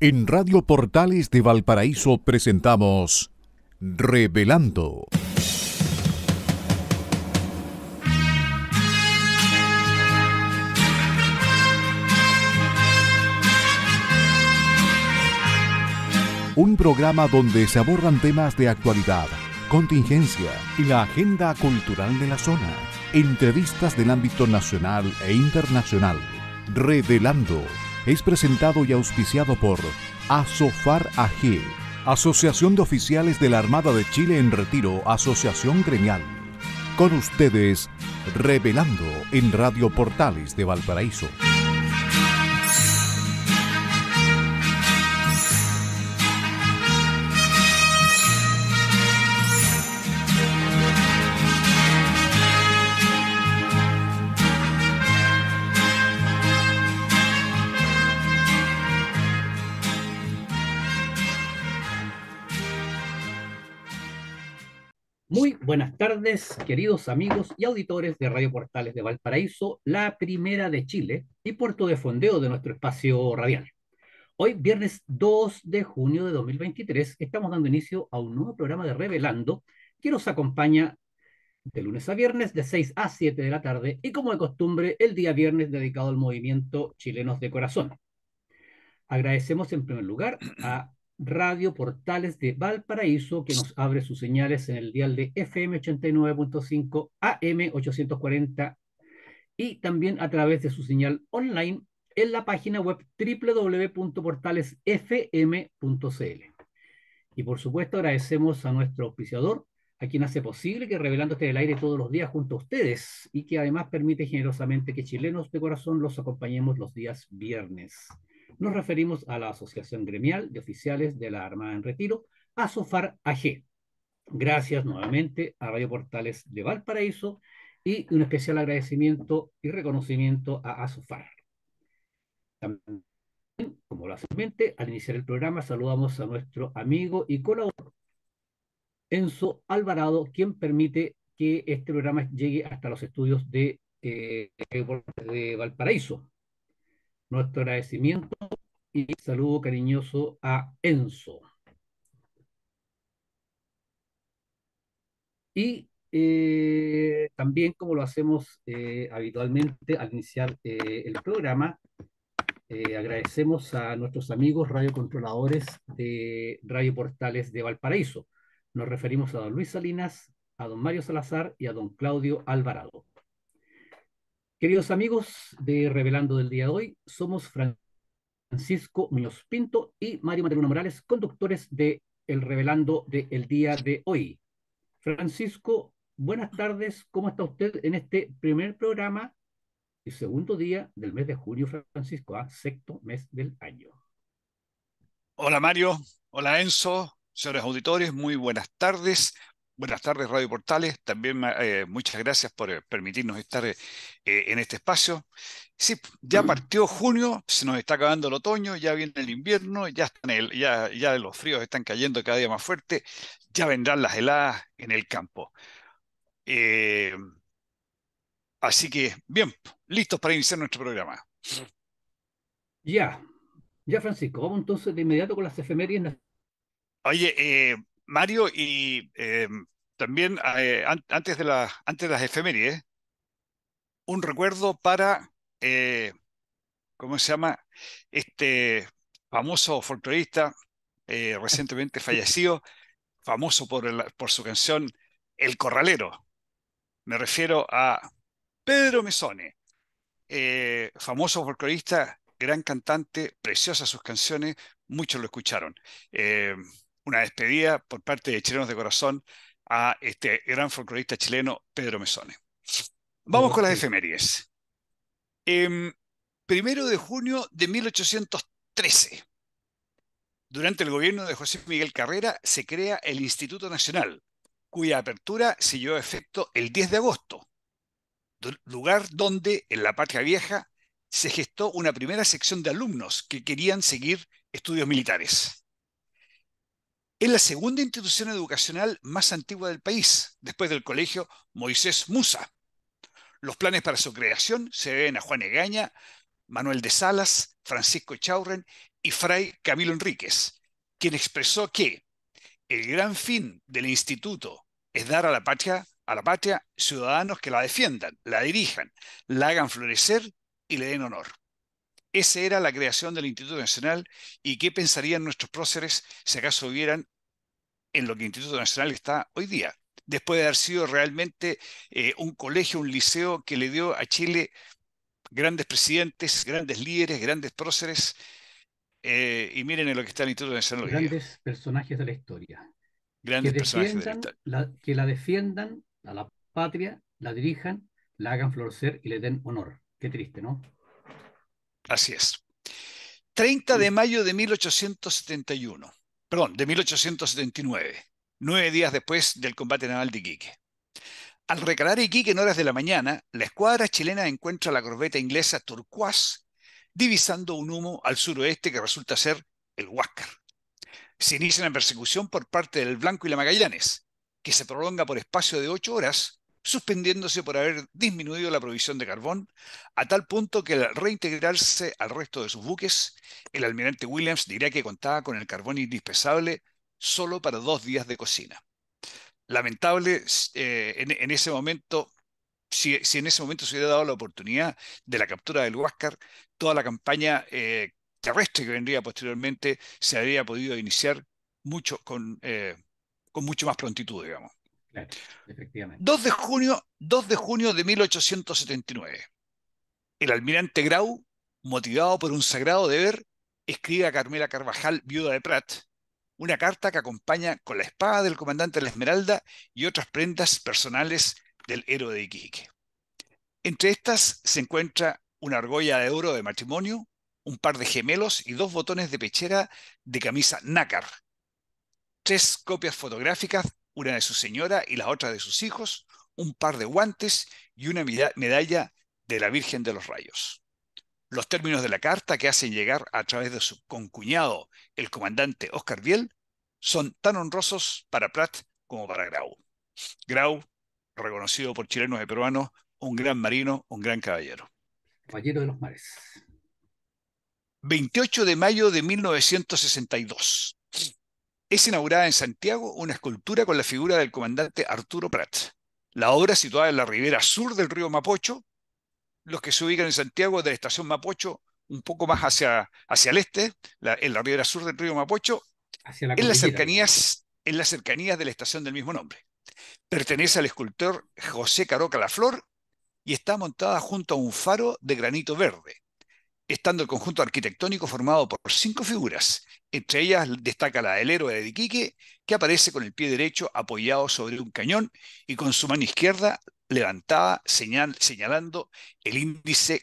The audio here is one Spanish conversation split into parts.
En Radio Portales de Valparaíso presentamos Revelando. Un programa donde se abordan temas de actualidad, contingencia y la agenda cultural de la zona. Entrevistas del ámbito nacional e internacional. Revelando es presentado y auspiciado por Asofar AG, Asociación de Oficiales de la Armada de Chile en Retiro, Asociación Gremial. Con ustedes, Revelando en Radio Portales de Valparaíso. Muy buenas tardes, queridos amigos y auditores de Radio Portales de Valparaíso, la primera de Chile y puerto de fondeo de nuestro espacio radial. Hoy, viernes 2 de junio de 2023, estamos dando inicio a un nuevo programa de Revelando que nos acompaña de lunes a viernes de 6 a 7 de la tarde y, como de costumbre, el día viernes dedicado al movimiento Chilenos de Corazón. Agradecemos en primer lugar a Radio Portales de Valparaíso, que nos abre sus señales en el dial de FM 89.5, AM 840 y también a través de su señal online en la página web www.portalesfm.cl. Y por supuesto agradecemos a nuestro auspiciador, a quien hace posible que Revelando esté en el aire todos los días junto a ustedes y que además permite generosamente que Chilenos de Corazón los acompañemos los días viernes. Nos referimos a la Asociación Gremial de Oficiales de la Armada en Retiro, ASOFAR AG. Gracias nuevamente a Radio Portales de Valparaíso y un especial agradecimiento y reconocimiento a ASOFAR. También, como lo hace mente, al iniciar el programa saludamos a nuestro amigo y colaborador Enzo Alvarado, quien permite que este programa llegue hasta los estudios de Valparaíso. Nuestro agradecimiento y saludo cariñoso a Enzo. Y también, como lo hacemos habitualmente al iniciar el programa, agradecemos a nuestros amigos radiocontroladores de Radio Portales de Valparaíso. Nos referimos a don Luis Salinas, a don Mario Salazar y a don Claudio Alvarado. Queridos amigos de Revelando del día de hoy, somos Francisco Muñoz Pinto y Mario Materuna Morales, conductores de El Revelando del día de hoy. Francisco, buenas tardes. ¿Cómo está usted en este primer programa y segundo día del mes de junio, Francisco? Sexto mes del año. Hola Mario, hola Enzo, señores auditores, muy buenas tardes. Buenas tardes Radio Portales, también muchas gracias por permitirnos estar en este espacio. Sí, ya partió junio, se nos está acabando el otoño, ya viene el invierno, ya los fríos están cayendo cada día más fuerte, ya vendrán las heladas en el campo. Eh, Así que, bien, listos para iniciar nuestro programa. Ya, ya Francisco, vamos entonces de inmediato con las efemérides. Oye, Mario, y también antes de las efemérides, un recuerdo para, ¿cómo se llama? Este famoso folclorista recientemente fallecido, famoso por su canción El Corralero. Me refiero a Pedro Mesone, famoso folclorista, gran cantante, preciosas sus canciones, muchos lo escucharon. Eh, una despedida por parte de Chilenos de Corazón a este gran folclorista chileno, Pedro Mesone. Vamos con las Ok. efemérides. Em, 1 de junio de 1813, durante el gobierno de José Miguel Carrera, se crea el Instituto Nacional, cuya apertura se llevó a efecto el 10 de agosto, lugar donde, en la Patria Vieja, se gestó una primera sección de alumnos que querían seguir estudios militares. Es la segunda institución educacional más antigua del país, después del Colegio Moisés Musa. Los planes para su creación se deben a Juan Egaña, Manuel de Salas, Francisco Chaurren y Fray Camilo Enríquez, quien expresó que el gran fin del instituto es dar a la patria ciudadanos que la defiendan, la dirijan, la hagan florecer y le den honor. Esa era la creación del Instituto Nacional, y qué pensarían nuestros próceres si acaso vieran en lo que el Instituto Nacional está hoy día, después de haber sido realmente un colegio, un liceo que le dio a Chile grandes presidentes, grandes líderes, grandes próceres, y miren en lo que está el Instituto Nacional hoy día. Grandes personajes de la historia. Grandes personajes de la historia. Que la defiendan a la patria, la dirijan, la hagan florecer y le den honor. Qué triste, ¿no? Así es. 30 de mayo de 1871, perdón, de 1879, 9 días después del combate naval de Iquique. Al recalar Iquique en horas de la mañana, la escuadra chilena encuentra la corbeta inglesa Turquoise divisando un humo al suroeste que resulta ser el Huáscar. Se inicia una persecución por parte del Blanco y la Magallanes, que se prolonga por espacio de 8 horas, suspendiéndose por haber disminuido la provisión de carbón, a tal punto que al reintegrarse al resto de sus buques, el almirante Williams dirá que contaba con el carbón indispensable solo para 2 días de cocina. Lamentable, en ese momento, si en ese momento se hubiera dado la oportunidad de la captura del Huáscar, toda la campaña terrestre que vendría posteriormente se habría podido iniciar con mucho más prontitud, digamos. Claro, efectivamente. 2 de junio de 1879. El almirante Grau, motivado por un sagrado deber, escribe a Carmela Carvajal, viuda de Prat, una carta que acompaña con la espada del comandante de la Esmeralda y otras prendas personales del héroe de Iquique. Entre estas se encuentra una argolla de oro de matrimonio, un par de gemelos y 2 botones de pechera de camisa nácar, 3 copias fotográficas, una de su señora y la otra de sus hijos, un par de guantes y una medalla de la Virgen de los Rayos. Los términos de la carta que hacen llegar a través de su concuñado, el comandante Oscar Biel, son tan honrosos para Prat como para Grau. Grau, reconocido por chilenos y peruanos, un gran marino, un gran caballero. Caballero de los mares. 28 de mayo de 1962. Es inaugurada en Santiago una escultura con la figura del comandante Arturo Prat. La obra, situada en la ribera sur del río Mapocho, los que se ubican en Santiago de la estación Mapocho, un poco más hacia el este, en la ribera sur del río Mapocho, Hacia la en las cordillera, digamos. cercanías de la estación del mismo nombre. Pertenece al escultor José Caroca Laflor y está montada junto a un faro de granito verde, estando el conjunto arquitectónico formado por 5 figuras. Entre ellas destaca la del héroe de Iquique, que aparece con el pie derecho apoyado sobre un cañón y con su mano izquierda levantada, señalando con el índice,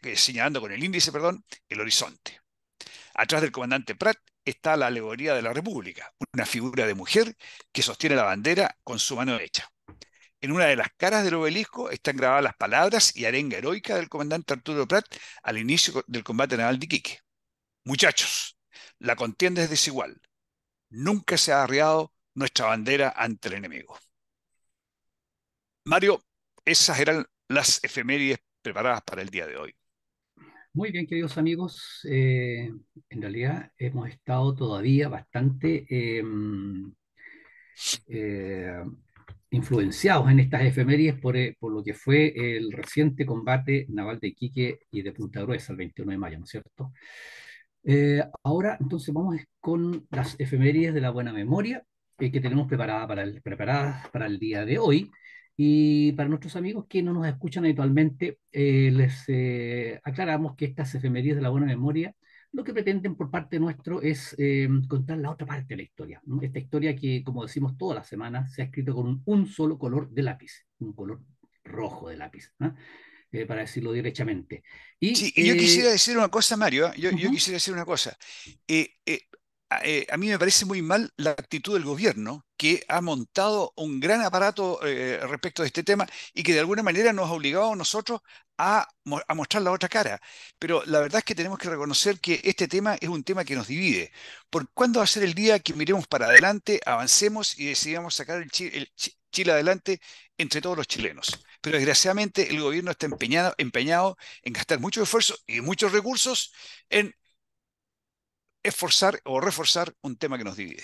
el horizonte. Atrás del comandante Prat está la alegoría de la República, una figura de mujer que sostiene la bandera con su mano derecha. En una de las caras del obelisco están grabadas las palabras y arenga heroica del comandante Arturo Prat al inicio del combate naval de Iquique. Muchachos, la contienda es desigual. Nunca se ha arriado nuestra bandera ante el enemigo. Mario, esas eran las efemérides preparadas para el día de hoy. Muy bien, queridos amigos. En realidad hemos estado todavía bastante eh, influenciados en estas efemérides por lo que fue el reciente combate naval de Iquique y de Punta Gruesa el 21 de mayo, ¿no es cierto? Ahora, entonces, vamos con las efemérides de la buena memoria que tenemos preparadas para el día de hoy. Y para nuestros amigos que no nos escuchan habitualmente, les aclaramos que estas efemérides de la buena memoria lo que pretenden por parte nuestro es contar la otra parte de la historia, ¿no? Esta historia que, como decimos todas las semanas, se ha escrito con un solo color de lápiz, un color rojo de lápiz, ¿no? Para decirlo derechamente. Sí, y yo quisiera decir una cosa, Mario, yo Ujú. quisiera decir una cosa. Eh, eh, a mí me parece muy mal la actitud del gobierno, que ha montado un gran aparato respecto de este tema y que de alguna manera nos ha obligado a nosotros a mostrar la otra cara. Pero la verdad es que tenemos que reconocer que este tema es un tema que nos divide. ¿Por cuándo va a ser el día que miremos para adelante, avancemos y decidamos sacar Chile adelante entre todos los chilenos? Pero desgraciadamente el gobierno está empeñado en gastar mucho esfuerzo y muchos recursos en esforzar o reforzar un tema que nos divide.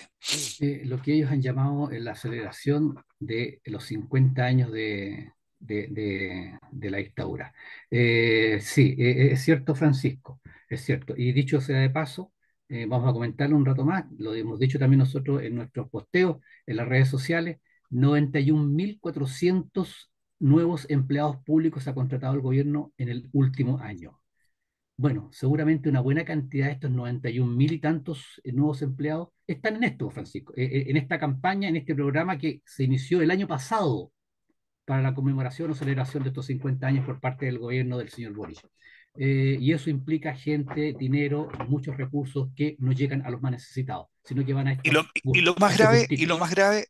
Lo que ellos han llamado la celebración de los 50 años de la dictadura. Sí, es cierto, Francisco, es cierto. Y dicho sea de paso, vamos a comentarlo un rato más, lo hemos dicho también nosotros en nuestros posteos en las redes sociales, 91.400 nuevos empleados públicos ha contratado el gobierno en el último año. Bueno, seguramente una buena cantidad de estos 91.000 y tantos nuevos empleados están en esto, Francisco, en esta campaña, en este programa que se inició el año pasado para la conmemoración o celebración de estos 50 años por parte del gobierno del señor Boric. Y eso implica gente, dinero, muchos recursos que no llegan a los más necesitados, sino que van a Y lo, y lo a más estos grave, y gustitos. lo más grave,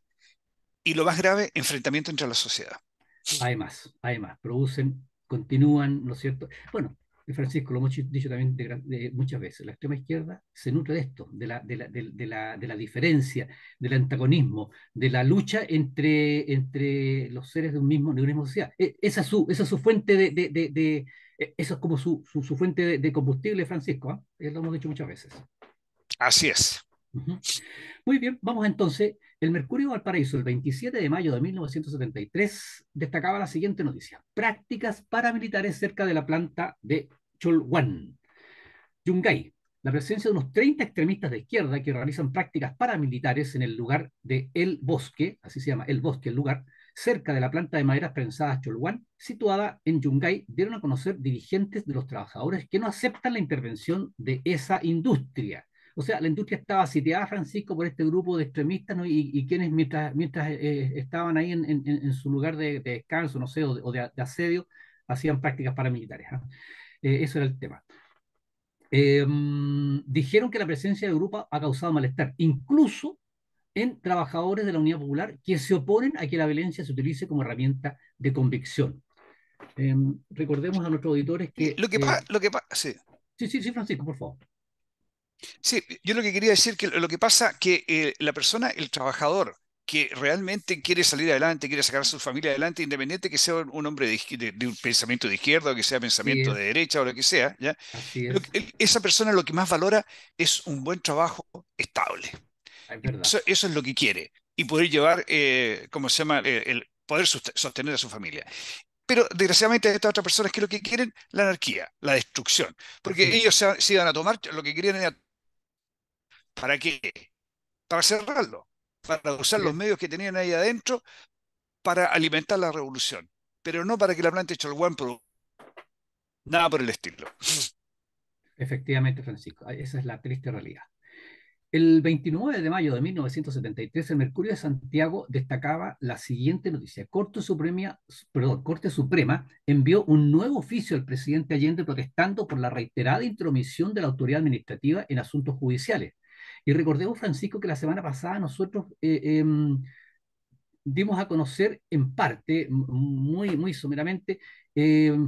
y lo más grave, enfrentamiento entre la sociedad. Además, producen, continúan, ¿no es cierto? Bueno, Francisco, lo hemos dicho también muchas veces, la extrema izquierda se nutre de esto, de la diferencia, del antagonismo, de la lucha entre los seres de una misma sociedad. Esa es su fuente eso es como su fuente de combustible, Francisco, ¿ah? Lo hemos dicho muchas veces. Así es. Ujú. Muy bien, vamos entonces. El Mercurio Valparaíso, el 27 de mayo de 1973, destacaba la siguiente noticia: prácticas paramilitares cerca de la planta de Cholwan, Yungay. La presencia de unos 30 extremistas de izquierda que realizan prácticas paramilitares en el lugar de El Bosque, así se llama El Bosque el lugar, cerca de la planta de maderas prensadas Cholwan, situada en Yungay, dieron a conocer dirigentes de los trabajadores que no aceptan la intervención de esa industria. O sea, la industria estaba sitiada, Francisco, por este grupo de extremistas, ¿no? Y quienes mientras estaban ahí en su lugar de descanso, no sé, o de asedio, hacían prácticas paramilitares, ¿ah? Eso era el tema. Dijeron que la presencia de Europa ha causado malestar, incluso en trabajadores de la Unidad Popular que se oponen a que la violencia se utilice como herramienta de convicción. Recordemos a nuestros auditores que... Sí. Sí, sí, sí, Francisco, por favor. Sí, yo lo que quería decir que lo que pasa que la persona, el trabajador que realmente quiere salir adelante, quiere sacar a su familia adelante, independiente que sea un hombre de un pensamiento de izquierda o que sea Así pensamiento de es, derecha o lo que sea, ¿ya? así es, Esa persona lo que más valora es un buen trabajo estable. es verdad. Eso es lo que quiere y poder llevar, ¿cómo se llama? El poder sostener a su familia. Pero desgraciadamente estas otras personas que lo que quieren, la anarquía, la destrucción, Así porque ellos es, se iban a tomar lo que querían era ¿para qué? Para cerrarlo, para usar así los es. medios que tenían ahí adentro para alimentar la revolución, pero no para que la planta de Cholguán produzca nada por el estilo. Efectivamente, Francisco, esa es la triste realidad. El 29 de mayo de 1973, el Mercurio de Santiago destacaba la siguiente noticia. Corte Suprema envió un nuevo oficio al presidente Allende protestando por la reiterada intromisión de la autoridad administrativa en asuntos judiciales. Y recordemos, Francisco, que la semana pasada nosotros dimos a conocer en parte, muy, muy someramente,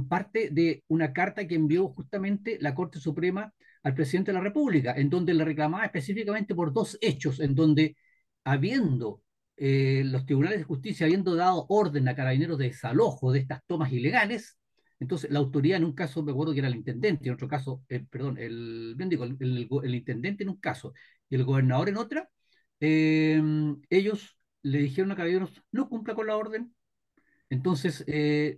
parte de una carta que envió justamente la Corte Suprema al presidente de la República, en donde le reclamaba específicamente por dos hechos, en donde habiendo los tribunales de justicia habiendo dado orden a carabineros de desalojo de estas tomas ilegales, entonces la autoridad en un caso, me acuerdo que era el intendente, en otro caso, perdón, bien digo, el intendente en un caso y el gobernador en otra, ellos le dijeron a Carabineros, no cumpla con la orden. Entonces,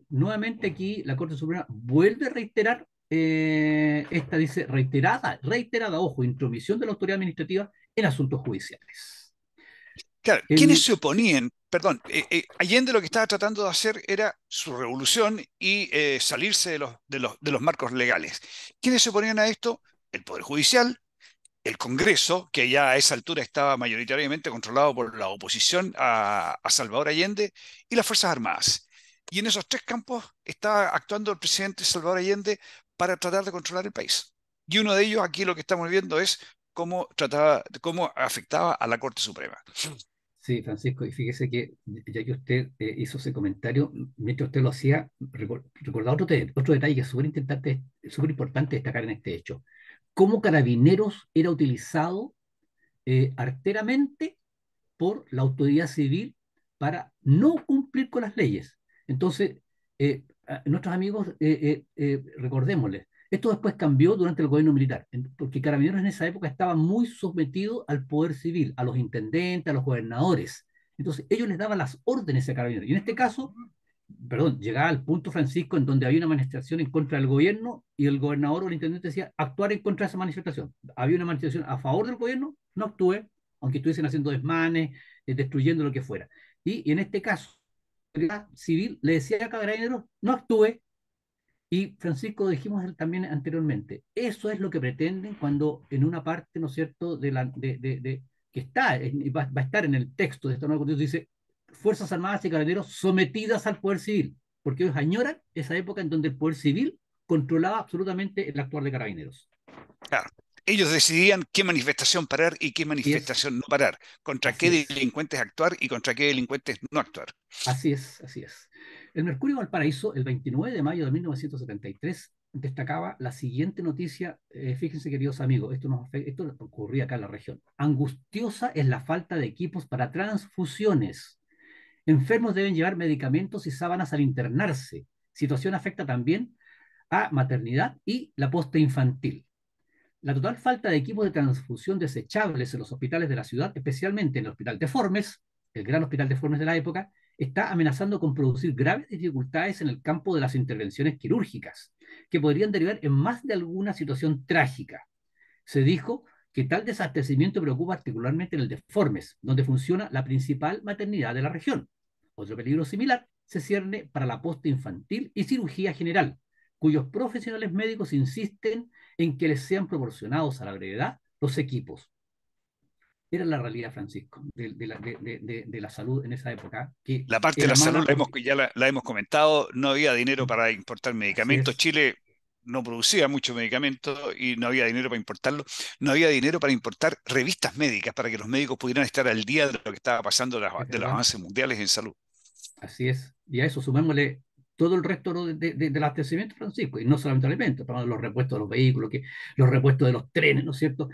nuevamente aquí la Corte Suprema vuelve a reiterar, esta dice reiterada, ojo, intromisión de la autoridad administrativa en asuntos judiciales. Claro, quienes El, se oponían, perdón, Allende lo que estaba tratando de hacer era su revolución y salirse de los marcos legales. ¿Quiénes se oponían a esto? El Poder Judicial, el Congreso, que ya a esa altura estaba mayoritariamente controlado por la oposición a Salvador Allende, y las Fuerzas Armadas. Y en esos tres campos estaba actuando el presidente Salvador Allende para tratar de controlar el país. Y uno de ellos, aquí lo que estamos viendo es cómo afectaba a la Corte Suprema. sí, Francisco, y fíjese que ya que usted hizo ese comentario, mientras usted lo hacía, recordaba otro detalle que es súper importante destacar en este hecho. Cómo Carabineros era utilizado arteramente por la autoridad civil para no cumplir con las leyes. Entonces, a nuestros amigos, recordémosles, Esto después cambió durante el gobierno militar, porque Carabineros en esa época estaba muy sometido al poder civil, a los intendentes, a los gobernadores. Entonces, ellos les daban las órdenes a Carabineros. Y en este caso, perdón, llegaba al punto, Francisco, en donde había una manifestación en contra del gobierno y el gobernador o el intendente decía actuar en contra de esa manifestación. Había una manifestación a favor del gobierno, no actúe, aunque estuviesen haciendo desmanes, destruyendo lo que fuera. Y en este caso, la civil le decía a Carabineros, no actúe, y Francisco, dijimos también anteriormente, eso es lo que pretenden cuando en una parte, ¿no es cierto?, que está, va a estar en el texto de esta nueva constitución, dice Fuerzas Armadas y Carabineros sometidas al poder civil, porque ellos añoran esa época en donde el poder civil controlaba absolutamente el actuar de Carabineros. Claro. Ellos decidían qué manifestación parar y qué Así es, manifestación no parar, contra así qué es. delincuentes actuar y contra qué delincuentes no actuar. Así es, así es. El Mercurio Valparaíso, el 29 de mayo de 1973, destacaba la siguiente noticia. Fíjense, queridos amigos, esto ocurría acá en la región. Angustiosa es la falta de equipos para transfusiones. Enfermos deben llevar medicamentos y sábanas al internarse. Situación afecta también a maternidad y la posta infantil. La total falta de equipos de transfusión desechables en los hospitales de la ciudad, especialmente en el Hospital de Formes, el gran hospital de Formes de la época, está amenazando con producir graves dificultades en el campo de las intervenciones quirúrgicas, que podrían derivar en más de alguna situación trágica. Se dijo que tal desabastecimiento preocupa particularmente en el de Formes, donde funciona la principal maternidad de la región. Otro peligro similar se cierne para la posta infantil y cirugía general, cuyos profesionales médicos insisten en que les sean proporcionados a la brevedad los equipos. Era la realidad, Francisco, de la salud en esa época, que La parte de era la salud mala porque, ya la hemos comentado, no había dinero para importar así medicamentos. es, Chile no producía mucho medicamento y no había dinero para importarlo. No había dinero para importar revistas médicas para que los médicos pudieran estar al día de lo que estaba pasando es de los verdad. avances mundiales en salud. Así es. Y a eso sumémosle todo el resto del abastecimiento, Francisco, y no solamente alimentos, pero los repuestos de los vehículos, los repuestos de los trenes, ¿no es cierto?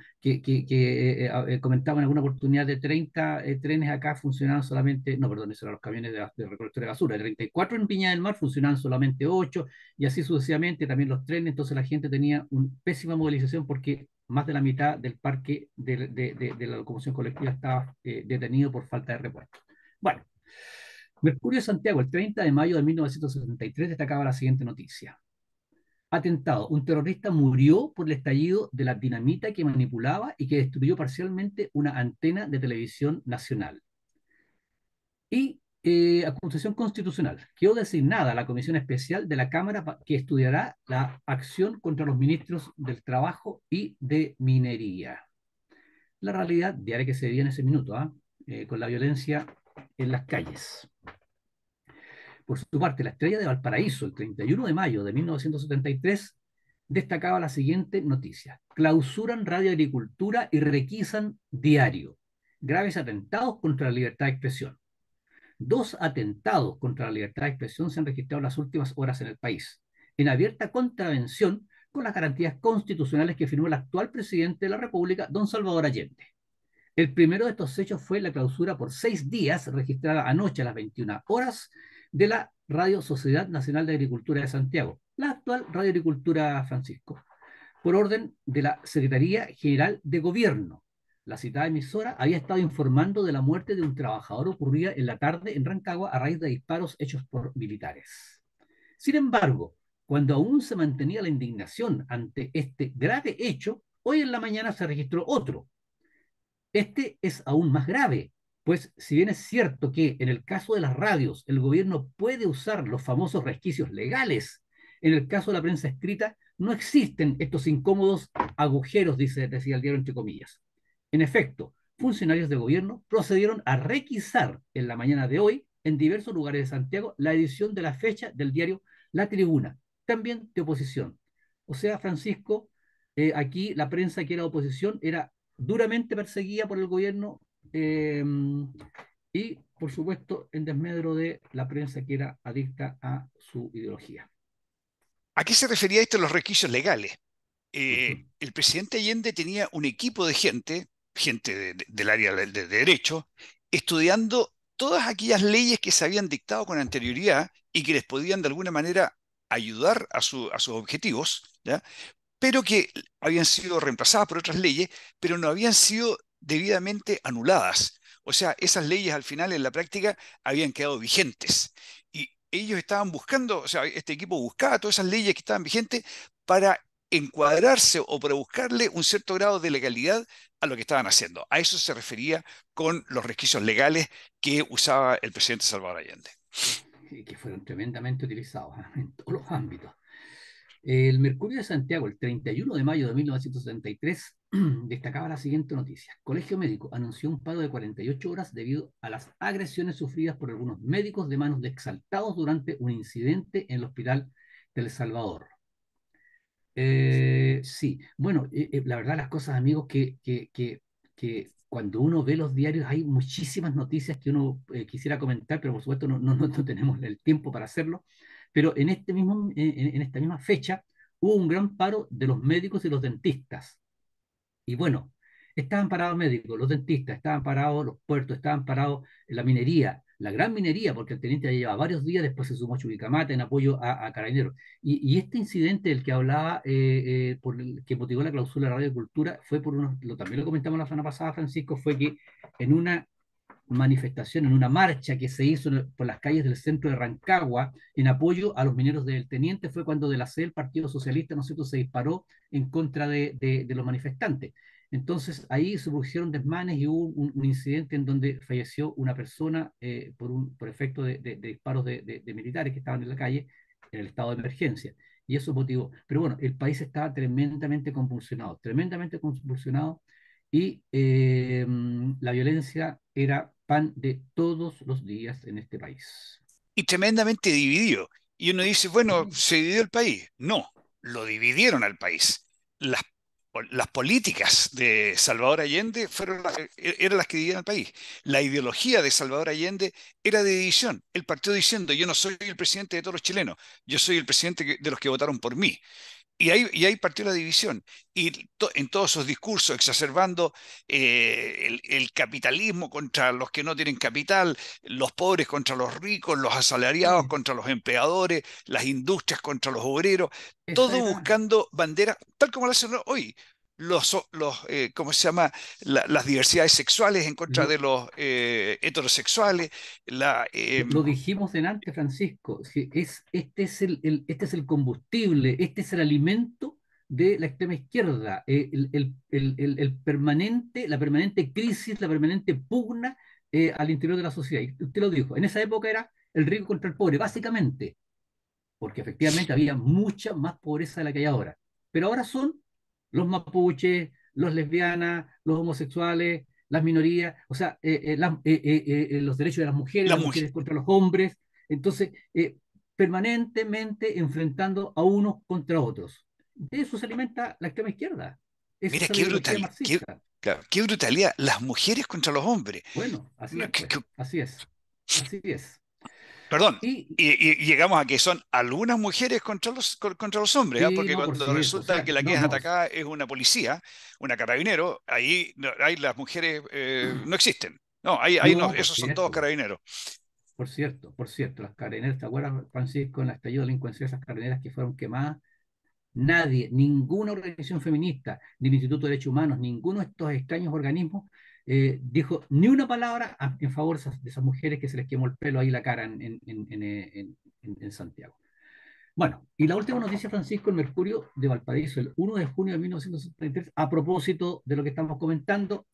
Comentaba en alguna oportunidad de 30 trenes acá funcionaban solamente, no, perdón, esos eran los camiones de recolección de basura, de 34 en Viña del Mar funcionaban solamente 8, y así sucesivamente también los trenes, entonces la gente tenía una pésima movilización porque más de la mitad del parque de la locomoción colectiva estaba detenido por falta de repuestos. Bueno, Mercurio de Santiago, el 30 de mayo de 1973, destacaba la siguiente noticia. Atentado. Un terrorista murió por el estallido de la dinamita que manipulaba y que destruyó parcialmente una antena de televisión nacional. Y acusación constitucional. Quedó designada la comisión especial de la Cámara que estudiará la acción contra los ministros del Trabajo y de Minería. La realidad diaria que se vivía en ese minuto, con la violencia en las calles. Por su parte, la Estrella de Valparaíso, el 31 de mayo de 1973, destacaba la siguiente noticia. Clausuran Radio Agricultura y requisan diario. Graves atentados contra la libertad de expresión. 2 atentados contra la libertad de expresión se han registrado en las últimas horas en el país, en abierta contravención con las garantías constitucionales que firmó el actual presidente de la República, don Salvador Allende. El primero de estos hechos fue la clausura por 6 días, registrada anoche a las 21 horas, de la Radio Sociedad Nacional de Agricultura de Santiago, la actual Radio Agricultura Francisco, por orden de la Secretaría General de Gobierno. La citada emisora había estado informando de la muerte de un trabajador ocurrida en la tarde en Rancagua a raíz de disparos hechos por militares. Sin embargo, cuando aún se mantenía la indignación ante este grave hecho, hoy en la mañana se registró otro. Este es aún más grave, pues si bien es cierto que en el caso de las radios el gobierno puede usar los famosos resquicios legales, en el caso de la prensa escrita no existen estos incómodos agujeros, decía el diario entre comillas. En efecto, funcionarios del gobierno procedieron a requisar en la mañana de hoy en diversos lugares de Santiago la edición de la fecha del diario La Tribuna, también de oposición. O sea, Francisco, aquí la prensa que era oposición era duramente perseguida por el gobierno eh, y, por supuesto, en desmedro de la prensa que era adicta a su ideología. ¿A qué se refería esto en los requisitos legales? Uh -huh. El presidente Allende tenía un equipo de gente del área de derecho, estudiando todas aquellas leyes que se habían dictado con anterioridad y que les podían de alguna manera ayudar a sus objetivos, ¿ya? Pero que habían sido reemplazadas por otras leyes, pero no habían sido debidamente anuladas. O sea, esas leyes al final en la práctica habían quedado vigentes. Y ellos estaban buscando, o sea, este equipo buscaba todas esas leyes que estaban vigentes para encuadrarse o para buscarle un cierto grado de legalidad a lo que estaban haciendo. A eso se refería con los resquicios legales que usaba el presidente Salvador Allende. Y que fueron tremendamente utilizados en todos los ámbitos. El Mercurio de Santiago, el 31 de mayo de 1973, destacaba la siguiente noticia. Colegio Médico anunció un paro de 48 horas debido a las agresiones sufridas por algunos médicos de manos de exaltados durante un incidente en el Hospital del Salvador. Sí, bueno, la verdad las cosas, amigos, que cuando uno ve los diarios hay muchísimas noticias que uno quisiera comentar, pero por supuesto no tenemos el tiempo para hacerlo. Pero en esta misma fecha hubo un gran paro de los médicos y los dentistas. Y bueno, estaban parados médicos, los dentistas, estaban parados los puertos, estaban parados la minería, la gran minería, porque el teniente ya lleva varios días, después se sumó Chuquicamata en apoyo a Carabineros. Y este incidente del que hablaba, por el que motivó la clausura de la Radio de Cultura, fue por unos, también lo comentamos la semana pasada, Francisco, fue que en una manifestación, en una marcha que se hizo por las calles del centro de Rancagua en apoyo a los mineros del Teniente, fue cuando de la sede del Partido Socialista, ¿no es cierto?, se disparó en contra de los manifestantes. Entonces ahí se produjeron desmanes y hubo un incidente en donde falleció una persona por efecto de disparos de militares que estaban en la calle en el estado de emergencia. Y eso motivó. Pero bueno, el país estaba tremendamente convulsionado, y la violencia era pan de todos los días en este país. Y tremendamente dividido. Y uno dice, bueno, se dividió el país. No, lo dividieron al país. Las, las políticas de Salvador Allende eran las que dividían al país. La ideología de Salvador Allende era de división. Él partió diciendo, yo no soy el presidente de todos los chilenos, yo soy el presidente de los que votaron por mí. Y ahí partió la división. Y en todos sus discursos, exacerbando el capitalismo contra los que no tienen capital, los pobres contra los ricos, los asalariados Sí, contra los empleadores, las industrias contra los obreros, esa todo era, buscando banderas, tal como lo hacen hoy. ¿Cómo se llama? Las diversidades sexuales en contra de lo, los heterosexuales, la, lo dijimos delante, Francisco, este es el combustible, este es el alimento de la extrema izquierda, la permanente crisis, la permanente pugna al interior de la sociedad. Y usted lo dijo, en esa época era el rico contra el pobre, básicamente, porque efectivamente había mucha más pobreza de la que hay ahora. Pero ahora son los mapuches, los lesbianas, los homosexuales, las minorías, o sea, los derechos de la las mujer. mujeres contra los hombres. Entonces, permanentemente enfrentando a unos contra otros. De eso se alimenta la extrema izquierda. Esa Mira es la qué ideología brutal, marxista. claro, qué brutalidad. Las mujeres contra los hombres. Bueno, así No, es, pues, así es, así es. perdón, Y y llegamos a que son algunas mujeres contra los hombres, ¿ah? sí, Porque no, por cuando cierto, o resulta que sea, la que no, es no, atacada es una policía, una carabinero, ahí las mujeres no existen. No, ahí no, no, por esos son todos cierto. carabineros. Por cierto, las carabineras, ¿te acuerdas, Francisco, en el estallido de delincuencia, esas carabineras que fueron quemadas? Nadie, ninguna organización feminista, ni el Instituto de Derechos Humanos, ninguno de estos extraños organismos dijo ni una palabra en favor de esas mujeres que se les quemó el pelo ahí la cara en Santiago. Bueno, y la última noticia, Francisco, el Mercurio de Valparaíso, el 1 de junio de 1973, a propósito de lo que estamos comentando,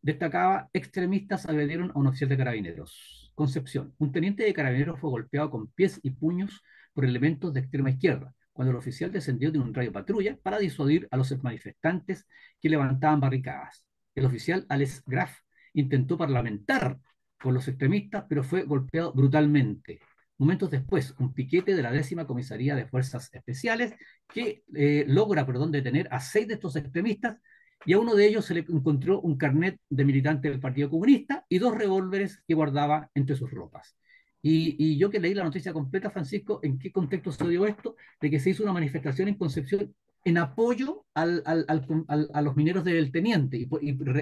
destacaba: extremistas agredieron a un oficial de carabineros. Concepción: un teniente de carabineros fue golpeado con pies y puños por elementos de extrema izquierda, cuando el oficial descendió de un radio patrulla para disuadir a los manifestantes que levantaban barricadas. El oficial Alex Graf intentó parlamentar con los extremistas, pero fue golpeado brutalmente. Momentos después, un piquete de la 10ª Comisaría de Fuerzas Especiales que logra, perdón, detener a 6 de estos extremistas, y a uno de ellos se le encontró un carnet de militante del Partido Comunista y 2 revólveres que guardaba entre sus ropas. Y yo, que leí la noticia completa, Francisco, ¿en qué contexto se dio esto? De que se hizo una manifestación en Concepción en apoyo a los mineros del Teniente,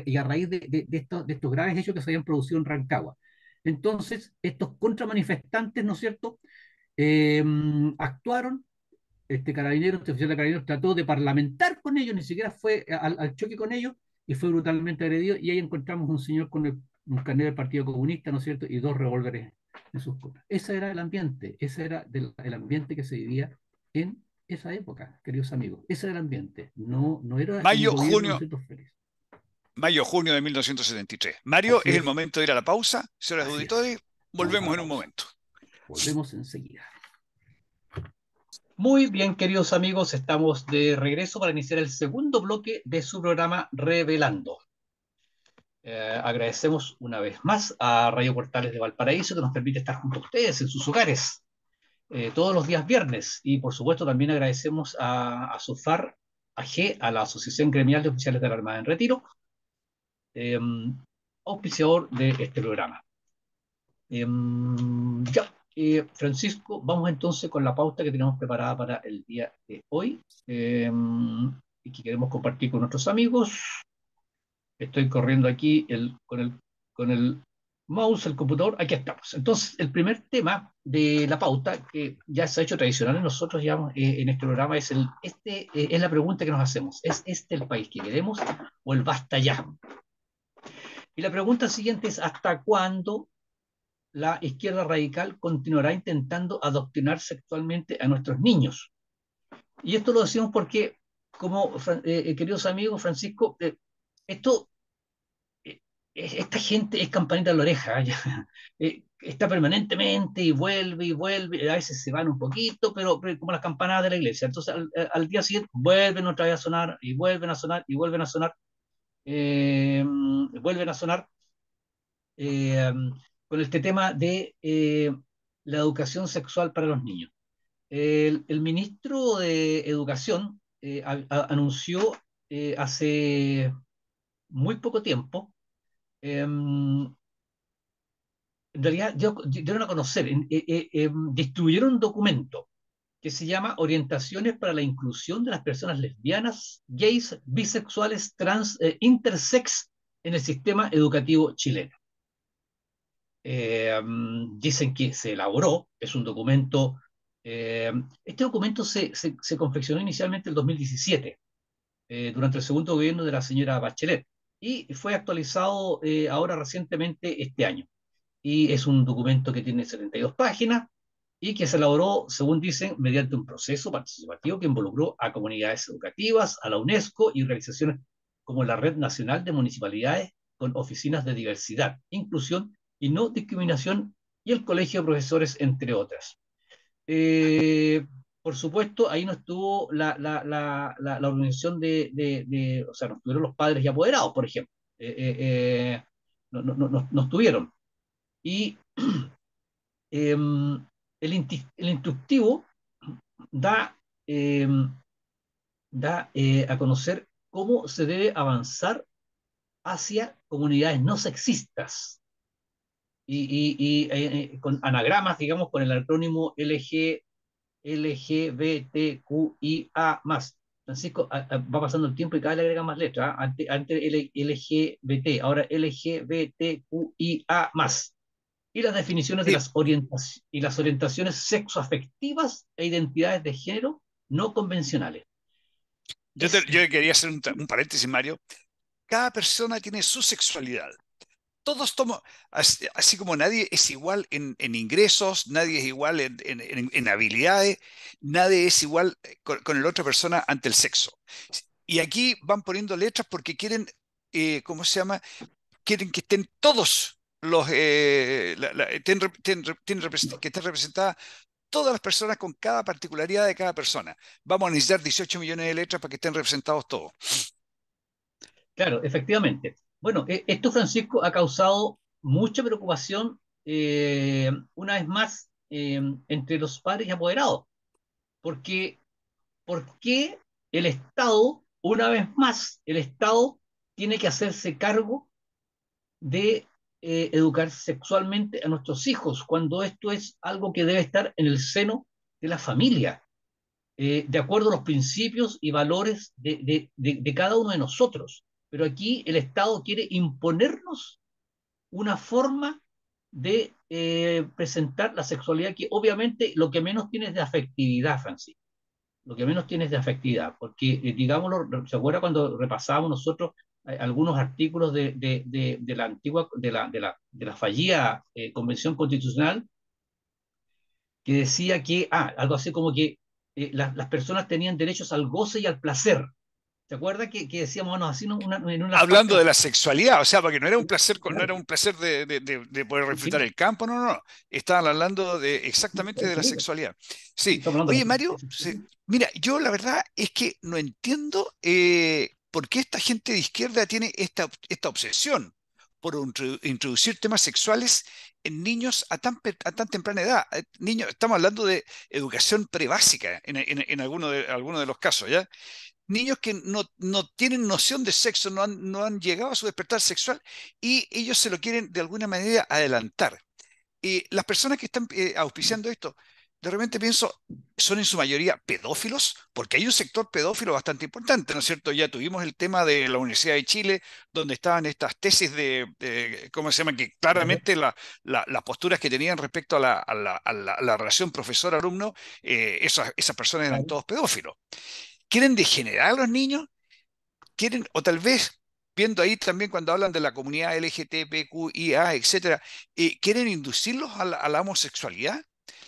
y a raíz de estos graves hechos que se habían producido en Rancagua. Entonces, estos contramanifestantes, ¿no es cierto?, Actuaron, carabinero, este oficial de carabineros trató de parlamentar con ellos, ni siquiera fue al choque con ellos, y fue brutalmente agredido, y ahí encontramos un señor con un carnet del Partido Comunista, ¿no es cierto?, y dos revólveres en sus cotas. Ese era el ambiente, ese era el ambiente que se vivía en esa época, queridos amigos. Ese era el ambiente, no era el Mayo, gobierno, ¿no es junio, cierto?, Félix. mayo-junio de 1973. Mario, Así es el es, momento de ir a la pausa. Señores así es. auditores, Vamos a volvemos la en un pausa. momento. Volvemos enseguida. Muy bien, queridos amigos, estamos de regreso para iniciar el segundo bloque de su programa Revelando. Agradecemos una vez más a Radio Portales de Valparaíso que nos permite estar junto a ustedes en sus hogares todos los días viernes. Y por supuesto también agradecemos a SUFAR AG, a la Asociación Gremial de Oficiales de la Armada en Retiro, eh, auspiciador de este programa. Ya, Francisco, vamos entonces con la pauta que tenemos preparada para el día de hoy y que queremos compartir con nuestros amigos. Estoy corriendo aquí con el mouse, el computador, aquí estamos. Entonces, el primer tema de la pauta, que ya se ha hecho tradicional en nosotros, ya, en este programa, es la pregunta que nos hacemos. ¿Es este el país que queremos o el basta ya? Y la pregunta siguiente es, ¿hasta cuándo la izquierda radical continuará intentando adoctrinar sexualmente a nuestros niños? Y esto lo decimos porque, como queridos amigos, Francisco, esto esta gente es campanita en la oreja, ya. Está permanentemente y vuelve, a veces se van un poquito, pero como las campanadas de la iglesia. Entonces al día siguiente vuelven otra vez a sonar y vuelven a sonar y vuelven a sonar, vuelven a sonar eh, con este tema de la educación sexual para los niños. El ministro de Educación anunció hace muy poco tiempo, en realidad dieron a conocer, distribuyeron un documento que se llama Orientaciones para la Inclusión de las Personas Lesbianas, Gays, Bisexuales, Trans, Intersex en el Sistema Educativo Chileno. Dicen que se elaboró, es un documento, este documento se confeccionó inicialmente en el 2017, durante el segundo gobierno de la señora Bachelet, y fue actualizado ahora recientemente este año. Y es un documento que tiene 72 páginas y que se elaboró, según dicen, mediante un proceso participativo que involucró a comunidades educativas, a la UNESCO y organizaciones como la Red Nacional de Municipalidades con oficinas de diversidad, inclusión y no discriminación y el Colegio de Profesores, entre otras. Eh, por supuesto, ahí no estuvo la organización o sea, no estuvieron los padres y apoderados, por ejemplo. No estuvieron. Y eh, el instructivo da, eh, da a conocer cómo se debe avanzar hacia comunidades no sexistas y con anagramas, digamos, con el acrónimo LGBTQIA+. Francisco, va pasando el tiempo y cada vez le agrega más letras. Antes LGBT, ahora LGBTQIA+. Y las definiciones de Sí, las orientaciones sexoafectivas e identidades de género no convencionales. Es, yo quería hacer un paréntesis, Mario. Cada persona tiene su sexualidad. Todos toman, así como nadie es igual en ingresos, nadie es igual en habilidades, nadie es igual con la otra persona ante el sexo. Y aquí van poniendo letras porque quieren, ¿cómo se llama? Quieren que estén todos que estén representadas todas las personas con cada particularidad de cada persona. Vamos a necesitar 18 millones de letras para que estén representados todos. claro, efectivamente. Bueno, esto, Francisco, ha causado mucha preocupación, una vez más, entre los padres y apoderados, porque ¿por qué el Estado, una vez más, el Estado tiene que hacerse cargo de educar sexualmente a nuestros hijos, cuando esto es algo que debe estar en el seno de la familia, de acuerdo a los principios y valores de cada uno de nosotros? Pero aquí el Estado quiere imponernos una forma de presentar la sexualidad, que obviamente lo que menos tiene es de afectividad, Francisco. Lo que menos tiene es de afectividad, porque, digámoslo, ¿se acuerda cuando repasábamos nosotros algunos artículos de la antigua, de la fallida Convención Constitucional, que decía que, algo así como que las personas tenían derechos al goce y al placer? ¿Se acuerda que decíamos, bueno, así en una parte... Hablando de la sexualidad, o sea, porque no era un placer, no Claro, era un placer de poder disfrutar sí, el campo, no, no, no. Estaban hablando de exactamente de la sí, sexualidad. Sí. estamos hablando Oye, de Mario, mira, yo la verdad es que no entiendo por qué esta gente de izquierda tiene esta obsesión por introducir temas sexuales en niños a tan temprana edad. Niños, estamos hablando de educación prebásica en alguno de los casos, ¿ya? Niños que no tienen noción de sexo, no han llegado a su despertar sexual y ellos se lo quieren de alguna manera adelantar. Las personas que están auspiciando esto, de repente pienso, son en su mayoría pedófilos, porque hay un sector pedófilo bastante importante, ¿no es cierto? Ya tuvimos el tema de la Universidad de Chile, donde estaban estas tesis ¿cómo se llama? Que claramente las posturas que tenían respecto a la relación profesor-alumno, esas personas eran claro. todos pedófilos. ¿Quieren degenerar a los niños? ¿Quieren, o tal vez, viendo ahí también cuando hablan de la comunidad LGTBQIA, etcétera, quieren inducirlos a la homosexualidad?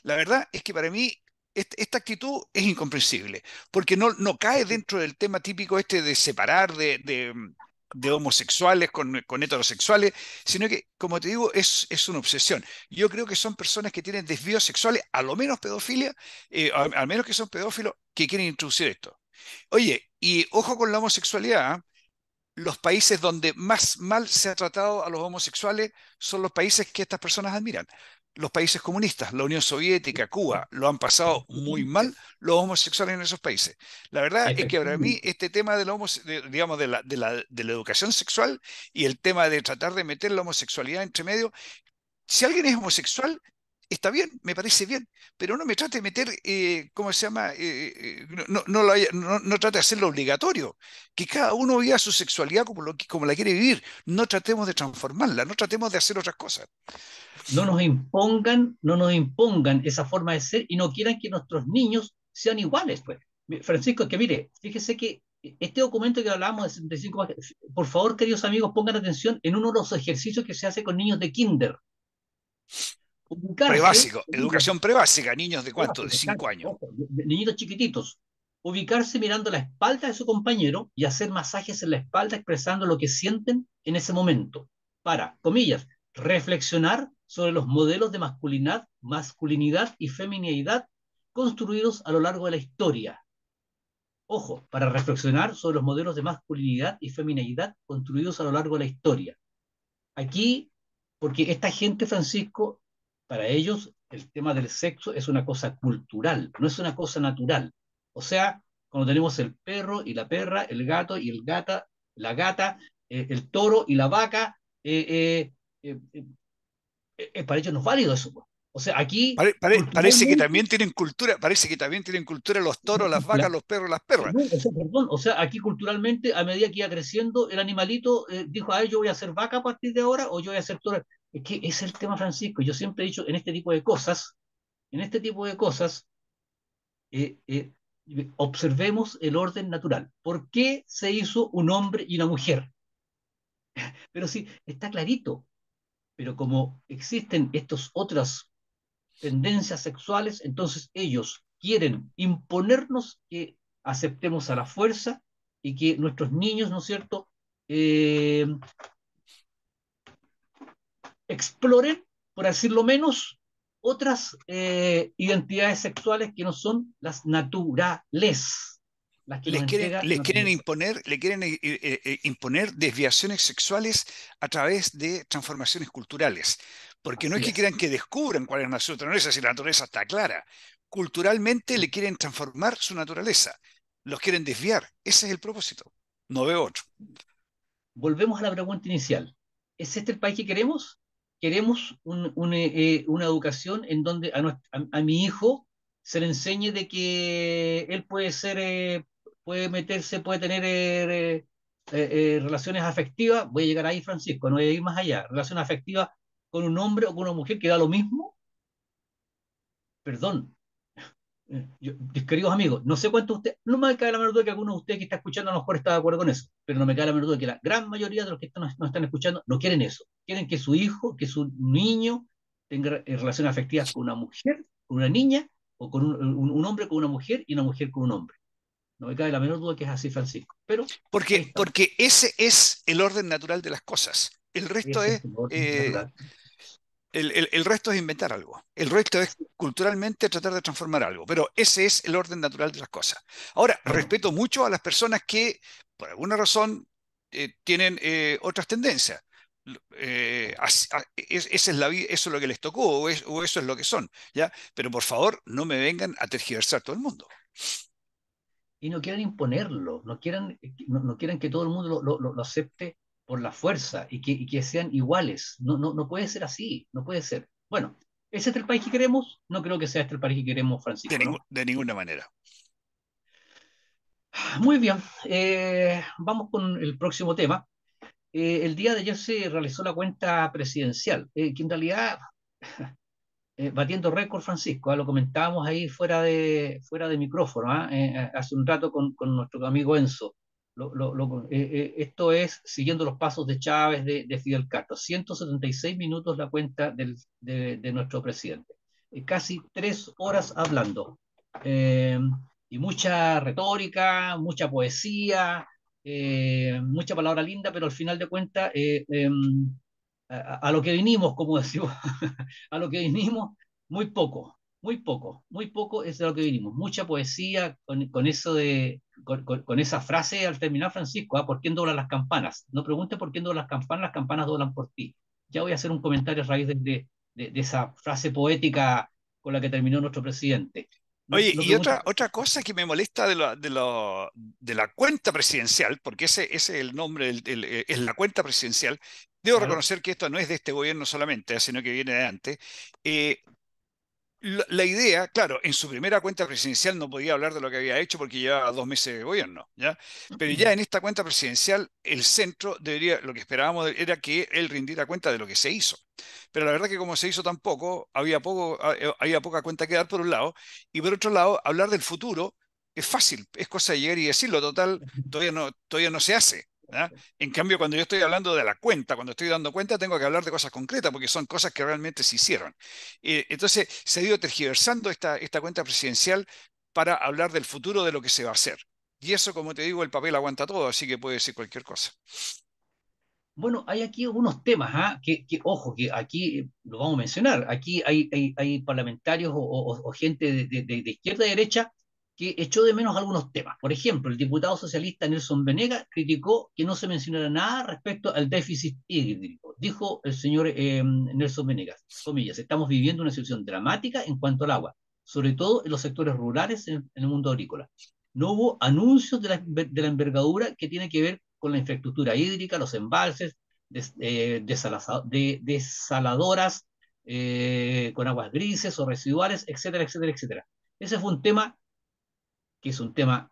La verdad es que para mí esta actitud es incomprensible, porque no cae dentro del tema típico este de separar de homosexuales con heterosexuales, sino que, como te digo, es una obsesión. Yo creo que son personas que tienen desvíos sexuales, a lo menos pedofilia, al menos que son pedófilos, que quieren introducir esto. Oye, y ojo con la homosexualidad, ¿ah? Los países donde más mal se ha tratado a los homosexuales son los países que estas personas admiran. Los países comunistas, la Unión Soviética, Cuba, lo han pasado muy mal los homosexuales en esos países. La verdad es que para mí Efectivamente. este tema digamos, de la educación sexual y el tema de tratar de meter la homosexualidad entre medio, si alguien es homosexual, está bien, me parece bien, pero no me trate de meter, ¿cómo se llama? No trate de hacerlo obligatorio. Que cada uno viva su sexualidad como la quiere vivir. No tratemos de transformarla, no tratemos de hacer otras cosas. No nos impongan esa forma de ser y no quieran que nuestros niños sean iguales, pues. Francisco, es que mire, fíjese que este documento que hablábamos de 65, por favor, queridos amigos, pongan atención en uno de los ejercicios que se hace con niños de kinder. Ubicarse, Prebásico, educación prebásica, niños de cuánto, de gráfico, cinco exacto, años. ojo, niñitos chiquititos, ubicarse mirando la espalda de su compañero y hacer masajes en la espalda expresando lo que sienten en ese momento, para, comillas, reflexionar sobre los modelos de masculinidad y feminidad construidos a lo largo de la historia. Ojo, para reflexionar sobre los modelos de masculinidad y feminidad construidos a lo largo de la historia. Aquí, porque esta gente, Francisco, para ellos el tema del sexo es una cosa cultural, no es una cosa natural. O sea, cuando tenemos el perro y la perra, el gato y la gata, el toro y la vaca, para ellos no es válido eso, pues. O sea, aquí culturalmente, Parece que también tienen cultura los toros, las vacas, la- los perros, las perras. no, o sea, perdón, o sea, aquí culturalmente, a medida que iba creciendo, el animalito dijo, yo voy a ser vaca a partir de ahora o yo voy a ser toro. Es que es el tema, Francisco. Yo siempre he dicho, en este tipo de cosas, eh, eh, observemos el orden natural. ¿Por qué se hizo un hombre y una mujer? Pero sí, está clarito. Pero como existen estas otras tendencias sexuales, entonces ellos quieren imponernos que aceptemos a la fuerza y que nuestros niños, ¿no es cierto?, eh, exploren, por decirlo menos, otras identidades sexuales que no son las naturales, las que nos entrega la naturaleza. Le quieren imponer desviaciones sexuales a través de transformaciones culturales. Porque no es Así que es. quieran que descubran cuál es su naturaleza, si la naturaleza está clara. Culturalmente le quieren transformar su naturaleza. Los quieren desviar. Ese es el propósito. No veo otro. Volvemos a la pregunta inicial. ¿Es este el país que queremos? ¿Queremos una educación en donde a mi hijo se le enseñe de que él puede meterse, puede tener relaciones afectivas? Voy a llegar ahí, Francisco, no voy a ir más allá. Relaciones afectivas con un hombre o con una mujer que da lo mismo, perdón, mis queridos amigos, no sé cuántos de ustedes, no me cae la menor duda que alguno de ustedes que está escuchando a lo mejor está de acuerdo con eso, pero no me cae la menor duda que la gran mayoría de los que nos están escuchando no quieren eso. Quieren que su hijo, que su niño tenga relaciones afectivas con una mujer, con una niña, o con un hombre con una mujer y una mujer con un hombre. No me cae la menor duda que es así, Francisco. Pero ahí estamos. Porque ese es el orden natural de las cosas. El resto Ese es es, el orden eh, natural. el resto es inventar algo. El resto es culturalmente tratar de transformar algo. Pero ese es el orden natural de las cosas. Ahora, Bueno, respeto mucho a las personas que, por alguna razón, tienen otras tendencias. Esa es la vida, eso es lo que les tocó o eso es lo que son, ¿ya? Pero por favor, no me vengan a tergiversar todo el mundo. y no quieren imponerlo, no quieren que todo el mundo lo acepte por la fuerza y que sean iguales. No puede ser así, no puede ser. Bueno, ¿es este el país que queremos? No creo que sea este el país que queremos, Francisco, ¿no? De ninguna manera. Muy bien, vamos con el próximo tema. El día de ayer se realizó la cuenta presidencial, que en realidad batiendo récord, Francisco, lo comentábamos ahí fuera de micrófono, hace un rato con nuestro amigo Enzo. Esto es siguiendo los pasos de Chávez, de Fidel Castro. 176 minutos la cuenta de nuestro presidente. Casi 3 horas hablando. Eh, y mucha retórica, mucha poesía, mucha palabra linda, pero al final de cuentas, a lo que vinimos, como decimos, a lo que vinimos, muy poco es de lo que vinimos. Mucha poesía con eso con esa frase al terminar, Francisco, ¿por quién doblan las campanas? No pregunte por quién doblan las campanas doblan por ti. Ya voy a hacer un comentario a raíz de esa frase poética con la que terminó nuestro presidente. No, Oye, no y pregunte. otra cosa que me molesta de la cuenta presidencial, porque ese es el nombre, es la cuenta presidencial, debo Claro. reconocer que esto no es de este gobierno solamente, sino que viene de antes. eh, la idea, claro, en su primera cuenta presidencial no podía hablar de lo que había hecho porque llevaba 2 meses de gobierno, ¿ya? Pero ya en esta cuenta presidencial, el centro debería, lo que esperábamos era que él rindiera cuenta de lo que se hizo. Pero la verdad que como se hizo tan poco, había poca cuenta que dar por un lado, y por otro lado, hablar del futuro es fácil, es cosa de llegar y decirlo, total, todavía no se hace. ¿Ya? En cambio, cuando yo estoy hablando de la cuenta, cuando estoy dando cuenta, tengo que hablar de cosas concretas, porque son cosas que realmente se hicieron. Entonces, se ha ido tergiversando esta cuenta presidencial para hablar del futuro de lo que se va a hacer. Y eso, como te digo, el papel aguanta todo, así que puede decir cualquier cosa. Bueno, hay aquí algunos temas, ojo, que aquí lo vamos a mencionar. Aquí hay parlamentarios o gente de izquierda y derecha que echó de menos algunos temas. Por ejemplo, el diputado socialista Nelson Venegas criticó que no se mencionara nada respecto al déficit hídrico. Dijo el señor Nelson Venegas, comillas, estamos viviendo una situación dramática en cuanto al agua, sobre todo en los sectores rurales en el mundo agrícola. No hubo anuncios de la envergadura que tiene que ver con la infraestructura hídrica, los embalses, desaladoras con aguas grises o residuales, etcétera, etcétera, etcétera. Ese fue un tema que es un tema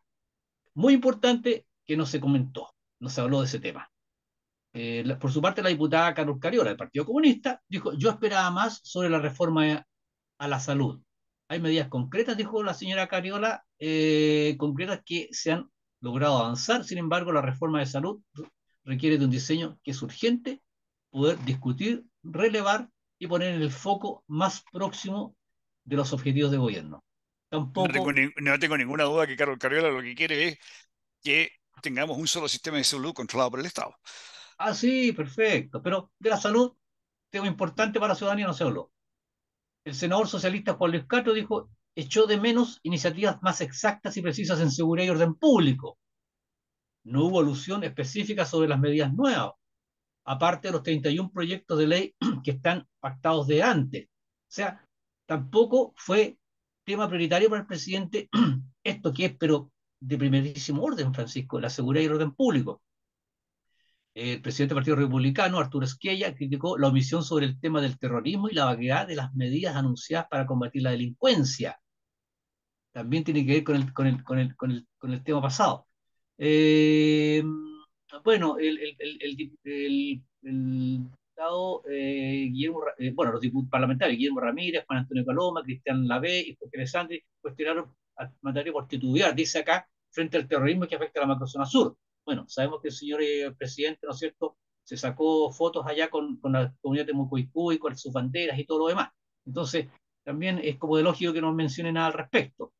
muy importante que no se comentó, no se habló de ese tema. Por su parte, la diputada Carlos Cariola, del Partido Comunista, dijo, yo esperaba más sobre la reforma a la salud. Hay medidas concretas, dijo la señora Cariola, concretas que se han logrado avanzar. Sin embargo, la reforma de salud requiere de un diseño que es urgente, poder discutir, relevar y poner en el foco más próximo de los objetivos de gobierno. Tampoco, No tengo ninguna duda que Carlos Carriola lo que quiere es que tengamos un solo sistema de salud controlado por el Estado. sí, perfecto, pero de la salud, tema importante para la ciudadanía, no se habló. El senador socialista Juan Luis Castro dijo, echó de menos iniciativas más exactas y precisas en seguridad y orden público. No hubo alusión específica sobre las medidas nuevas, aparte de los 31 proyectos de ley que están pactados de antes. O sea, tampoco fue tema prioritario para el presidente esto que es, pero de primerísimo orden, Francisco, la seguridad y el orden público. El presidente del Partido Republicano, Arturo Esquella, criticó la omisión sobre el tema del terrorismo y la vaguedad de las medidas anunciadas para combatir la delincuencia. También tiene que ver con el tema pasado. Eh, bueno, diputados, bueno, los diputados parlamentarios, Guillermo Ramírez, Juan Antonio Coloma, Cristian Lavé y Jorge Alessandri, cuestionaron al mandatario por titubear, dice acá, frente al terrorismo que afecta a la macrozona sur. Bueno, sabemos que el señor presidente, ¿no es cierto?, se sacó fotos allá con la comunidad de Mucuicú y con sus banderas y todo lo demás. Entonces, también es como de lógico que no mencione nada al respecto.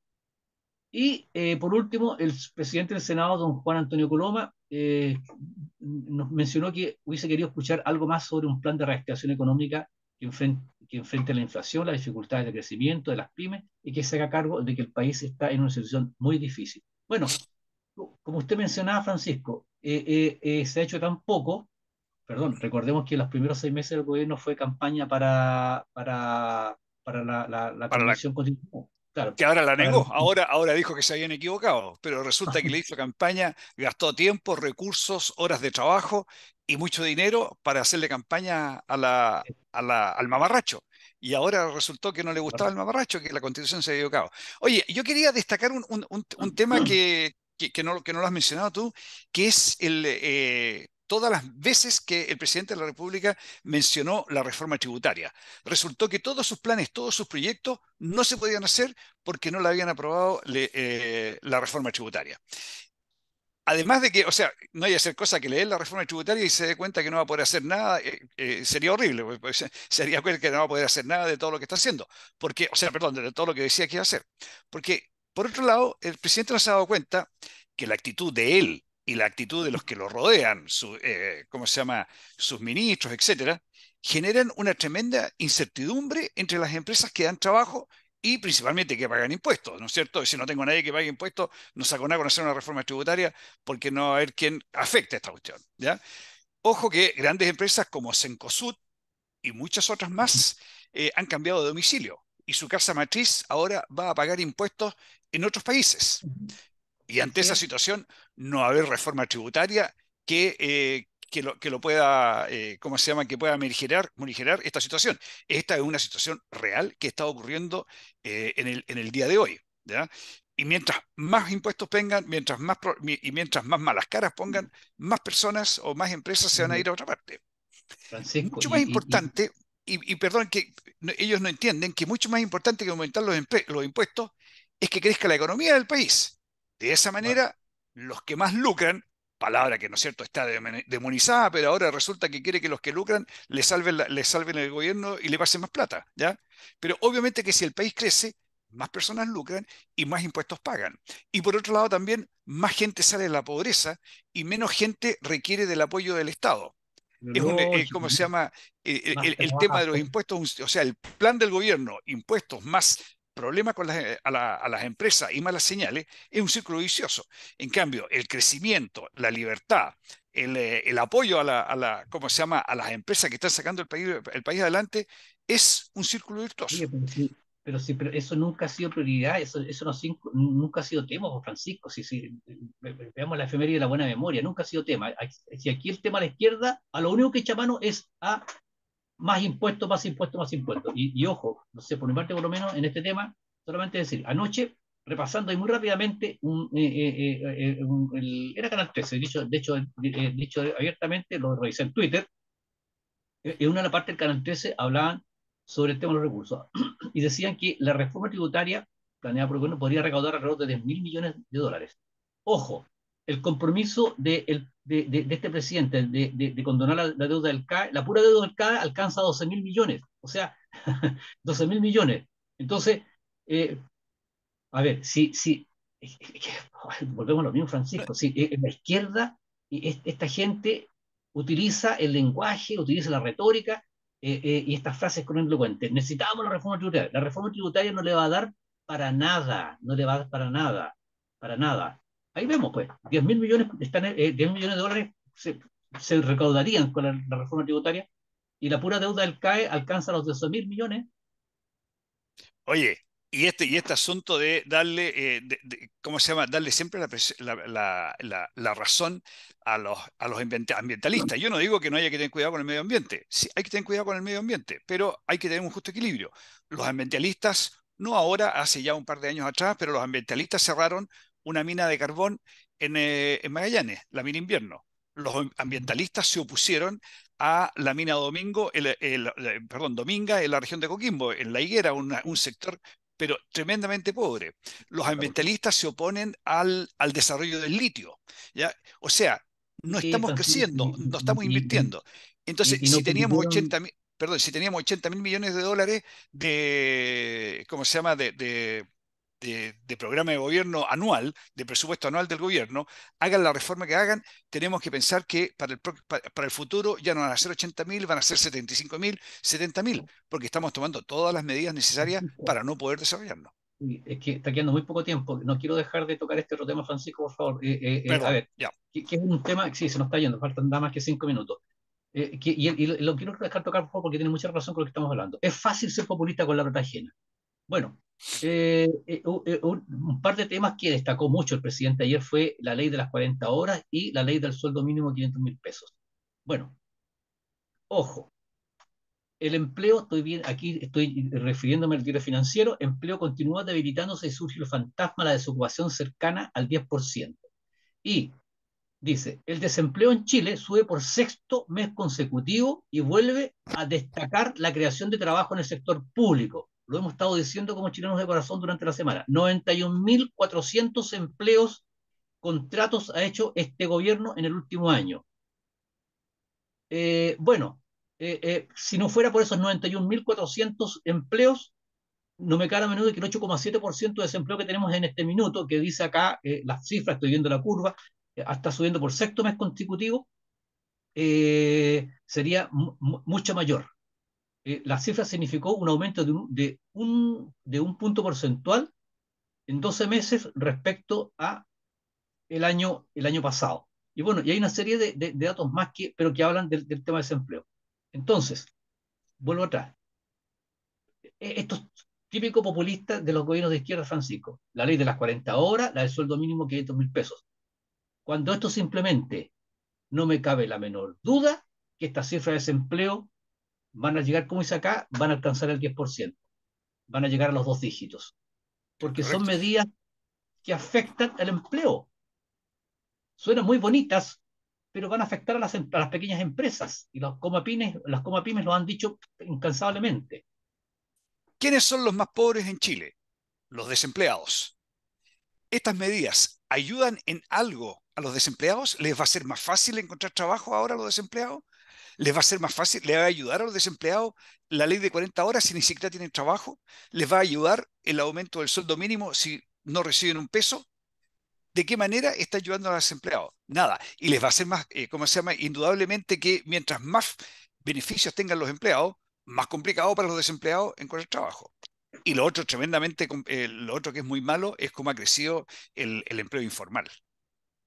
Y por último, el presidente del Senado, don Juan Antonio Coloma, nos mencionó que hubiese querido escuchar algo más sobre un plan de reactivación económica que enfrente la inflación, las dificultades de crecimiento de las pymes y que se haga cargo de que el país está en una situación muy difícil. Bueno, como usted mencionaba, Francisco, se ha hecho tan poco, perdón, recordemos que los primeros 6 meses del gobierno fue campaña para la para la, convención constitucional. Claro, que ahora la para negó, ahora dijo que se habían equivocado, pero resulta que le hizo campaña, gastó tiempo, recursos, horas de trabajo y mucho dinero para hacerle campaña al mamarracho. Y ahora resultó que no le gustaba el mamarracho, que la constitución se había equivocado. Oye, yo quería destacar un tema que no lo has mencionado tú, que es todas las veces que el presidente de la República mencionó la reforma tributaria. Resultó que todos sus planes, todos sus proyectos no se podían hacer porque no le habían aprobado la reforma tributaria. Además de que, o sea, no hay que hacer cosa que leer la reforma tributaria y se dé cuenta que no va a poder hacer nada, sería horrible, pues, sería que no va a poder hacer nada de todo lo que está haciendo, porque, o sea, perdón, de todo lo que decía que iba a hacer. Porque, por otro lado, el presidente no se ha dado cuenta que la actitud de él y la actitud de los que lo rodean, ¿cómo se llama?, sus ministros, etcétera, generan una tremenda incertidumbre entre las empresas que dan trabajo y principalmente que pagan impuestos, ¿no es cierto? Y si no tengo a nadie que pague impuestos, no saco nada con hacer una reforma tributaria porque no va a haber quien afecte a esta cuestión, ¿ya? Ojo que grandes empresas como Cencosud y muchas otras más han cambiado de domicilio y su casa matriz ahora va a pagar impuestos en otros países. Y ante Así esa es. situación no va a haber reforma tributaria que lo pueda, ¿cómo se llama?, que pueda morigerar esta situación. Esta es una situación real que está ocurriendo en el día de hoy, ¿ya? Y mientras más impuestos tengan, mientras más malas caras pongan, más personas o más empresas se van a ir a otra parte. Francisco, Mucho más importante, y perdón que ellos no entienden, que mucho más importante que aumentar los impuestos es que crezca la economía del país. De esa bueno, manera, los que más lucran, palabra que no es cierto está demonizada, pero ahora resulta que quiere que los que lucran le salven el gobierno y le pasen más plata, ¿ya? Pero obviamente que si el país crece, más personas lucran y más impuestos pagan. Y por otro lado también, más gente sale de la pobreza y menos gente requiere del apoyo del Estado. lógico, ¿Cómo se llama? más El tema de los trabajo. impuestos, o sea, el plan del gobierno, impuestos más problemas con a las empresas y malas señales, es un círculo vicioso. En cambio, el crecimiento, la libertad, el apoyo ¿cómo se llama?, a las empresas que están sacando el país adelante, es un círculo virtuoso. Oye, pero eso nunca ha sido prioridad, eso nunca ha sido tema, pues, Francisco. Veamos la efeméride de la buena memoria, nunca ha sido tema. Si aquí el tema a la izquierda, a lo único que echa mano es a más impuestos, más impuestos, más impuestos. Y ojo, no sé, por mi parte por lo menos en este tema, solamente decir, anoche, repasando y muy rápidamente, era Canal 13, dicho abiertamente, lo revisé en Twitter. En una de la parte del Canal 13 hablaban sobre el tema de los recursos y decían que la reforma tributaria planeada por el gobierno podría recaudar alrededor de 10 mil millones de dólares. Ojo, el compromiso de este presidente de condonar la deuda del CAE, la pura deuda del CAE alcanza 12 mil millones, o sea, 12 mil millones. Entonces, eh, a ver, volvemos a lo mismo, Francisco. Si en la izquierda esta gente utiliza el lenguaje, utiliza la retórica y estas frases grandilocuentes. Necesitamos la reforma tributaria. La reforma tributaria no le va a dar para nada, no le va a dar para nada, para nada. Ahí vemos, pues, 10 mil millones, 10 millones de dólares se recaudarían con la reforma tributaria y la pura deuda del CAE alcanza los 12 mil millones. Oye, y este asunto de darle, ¿cómo se llama? Darle siempre la razón a los ambientalistas. Yo no digo que no haya que tener cuidado con el medio ambiente. Sí, hay que tener cuidado con el medio ambiente, pero hay que tener un justo equilibrio. Los ambientalistas, no ahora, hace ya un par de años atrás, pero los ambientalistas cerraron una mina de carbón en Magallanes, la mina Invierno. los ambientalistas se opusieron a la mina Dominga en la región de Coquimbo, en La Higuera, un sector pero tremendamente pobre. Los ambientalistas se oponen al desarrollo del litio, ¿ya? O sea, no Sí, estamos Francisco, creciendo, no estamos invirtiendo. Entonces, y no permitieron. perdón, si teníamos 80.000 millones de dólares ¿cómo se llama? De programa de gobierno anual, de presupuesto anual del gobierno, hagan la reforma que hagan, tenemos que pensar que para el futuro ya no van a ser 80.000, van a ser 75.000, 70.000, porque estamos tomando todas las medidas necesarias Francisco, para no poder desarrollarnos. y es que está quedando muy poco tiempo. No quiero dejar de tocar este otro tema, Francisco, por favor. A Perdón, ver, ya. que es un tema, sí, se nos está yendo, faltan nada más que 5 minutos. Y lo quiero dejar tocar, por favor, porque tiene mucha razón con lo que estamos hablando. Es fácil ser populista con la plata ajena. Bueno, un par de temas que destacó mucho el presidente ayer fue la ley de las 40 horas y la ley del sueldo mínimo de 500.000 pesos. Bueno, ojo, el empleo, estoy bien, aquí estoy refiriéndome al diario financiero, empleo continúa debilitándose y surge el fantasma de la desocupación cercana al 10%. Y dice, el desempleo en Chile sube por sexto mes consecutivo y vuelve a destacar la creación de trabajo en el sector público. Lo hemos estado diciendo como chilenos de corazón durante la semana. 91.400 empleos, contratos ha hecho este gobierno en el último año. Bueno, si no fuera por esos 91.400 empleos, no me cabe a menudo que el 8,7% de desempleo que tenemos en este minuto, que dice acá las cifras, estoy viendo la curva, está subiendo por sexto mes consecutivo, sería mucho mayor. La cifra significó un aumento de un punto porcentual en 12 meses respecto a el año pasado. Y bueno, y hay una serie de datos más pero que hablan del tema de desempleo. Entonces, vuelvo atrás. Estos típicos populistas de los gobiernos de izquierda, Francisco, la ley de las 40 horas, la del sueldo mínimo 500.000 pesos. Cuando esto simplemente no me cabe la menor duda que estas cifras de desempleo van a llegar, como dice acá, van a alcanzar el 10%, van a llegar a los dos dígitos, porque son Correcto. medidas que afectan al empleo. Suenan muy bonitas, pero van a afectar a las pequeñas empresas, y las comapymes lo han dicho incansablemente. ¿Quiénes son los más pobres en Chile? Los desempleados. ¿Estas medidas ayudan en algo a los desempleados? ¿Les va a ser más fácil encontrar trabajo ahora a los desempleados? ¿Les va a ser más fácil? ¿Les va a ayudar a los desempleados la ley de 40 horas si ni siquiera tienen trabajo? ¿Les va a ayudar el aumento del sueldo mínimo si no reciben un peso? ¿De qué manera está ayudando a los desempleados? Nada. Y les va a ser más, ¿cómo se llama? Indudablemente que mientras más beneficios tengan los empleados, más complicado para los desempleados encontrar trabajo. Y lo otro lo otro que es muy malo es cómo ha crecido el empleo informal.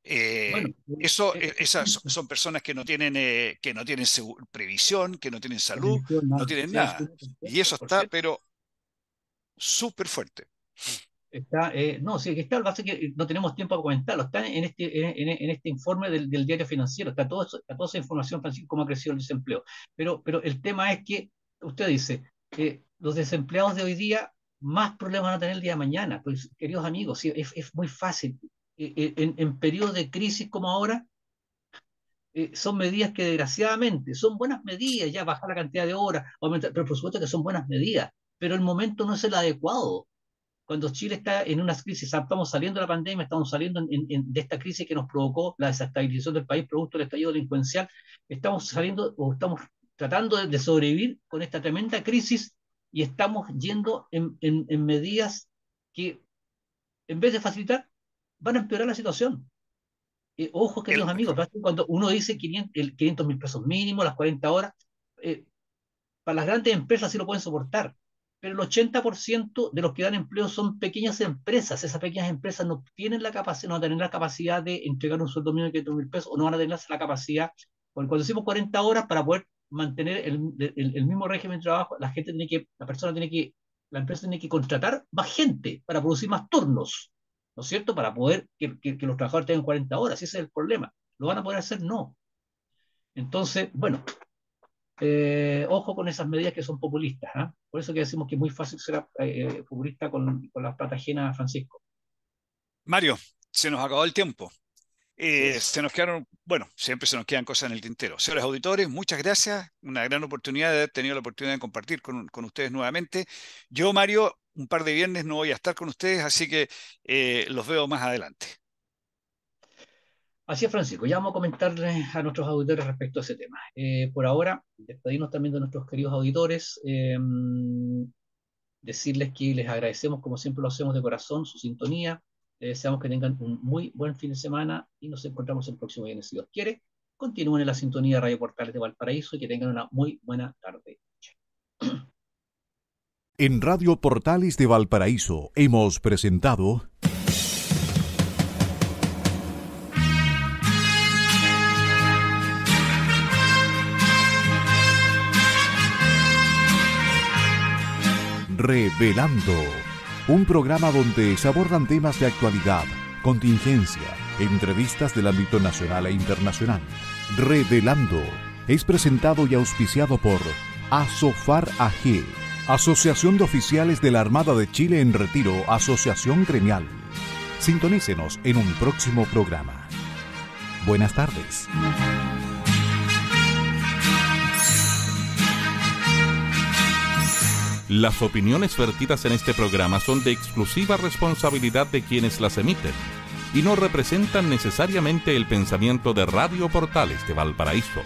Bueno, Esas son personas que no tienen previsión, que no tienen salud, no nada. tienen Sí, sí, nada. por Y eso cierto, por está, cierto. pero súper fuerte. No, sí, que está, lo que pasa es que no tenemos tiempo para comentarlo. Está en este informe del diario financiero, está toda esa información, Francisco, cómo ha crecido el desempleo. Pero el tema es que usted dice, los desempleados de hoy día más problemas van a tener el día de mañana. Pues, queridos amigos, sí, es muy fácil. En periodos de crisis como ahora, son medidas que desgraciadamente son buenas medidas, ya bajar la cantidad de horas, aumentar, pero por supuesto que son buenas medidas, pero el momento no es el adecuado cuando Chile está en una crisis, estamos saliendo de la pandemia, estamos saliendo de esta crisis que nos provocó la desestabilización del país producto del estallido delincuencial, estamos saliendo o estamos tratando de sobrevivir con esta tremenda crisis y estamos yendo en medidas que, en vez de facilitar, van a empeorar la situación. Ojo, El, queridos amigos, cuando uno dice 500.000 pesos mínimo, las 40 horas, eh, para las grandes empresas sí lo pueden soportar, pero el 80% de los que dan empleo son pequeñas empresas. Esas pequeñas empresas no tienen la capacidad, no van a tener la capacidad de entregar un sueldo mínimo de 500.000 pesos, o no van a tener la capacidad, porque cuando decimos 40 horas, para poder mantener el mismo régimen de trabajo, la empresa tiene que contratar más gente para producir más turnos, ¿no es cierto? Para poder que los trabajadores tengan 40 horas, ese es el problema. ¿Lo van a poder hacer? No. Entonces, bueno, ojo con esas medidas que son populistas, ¿ah? Por eso que decimos que es muy fácil ser populista con la plata ajena, Francisco. Mario, se nos acabó el tiempo. Se nos quedaron, bueno, siempre se nos quedan cosas en el tintero. Señores auditores, muchas gracias. Una gran oportunidad de haber tenido la oportunidad de compartir con ustedes nuevamente. Yo, Mario, un par de viernes no voy a estar con ustedes, así que los veo más adelante. Así es, Francisco. Ya vamos a comentarles a nuestros auditores respecto a ese tema. Por ahora, despedirnos también de nuestros queridos auditores. Decirles que les agradecemos, como siempre lo hacemos de corazón, su sintonía. Les deseamos que tengan un muy buen fin de semana y nos encontramos el próximo viernes, si Dios quiere. Continúen en la sintonía de Radio Portales de Valparaíso y que tengan una muy buena tarde. En Radio Portales de Valparaíso hemos presentado Revelando, un programa donde se abordan temas de actualidad, contingencia, entrevistas del ámbito nacional e internacional. Revelando es presentado y auspiciado por Asofar AG, Asociación de Oficiales de la Armada de Chile en Retiro, Asociación Gremial. Sintonícenos en un próximo programa. Buenas tardes. Las opiniones vertidas en este programa son de exclusiva responsabilidad de quienes las emiten y no representan necesariamente el pensamiento de Radio Portales de Valparaíso.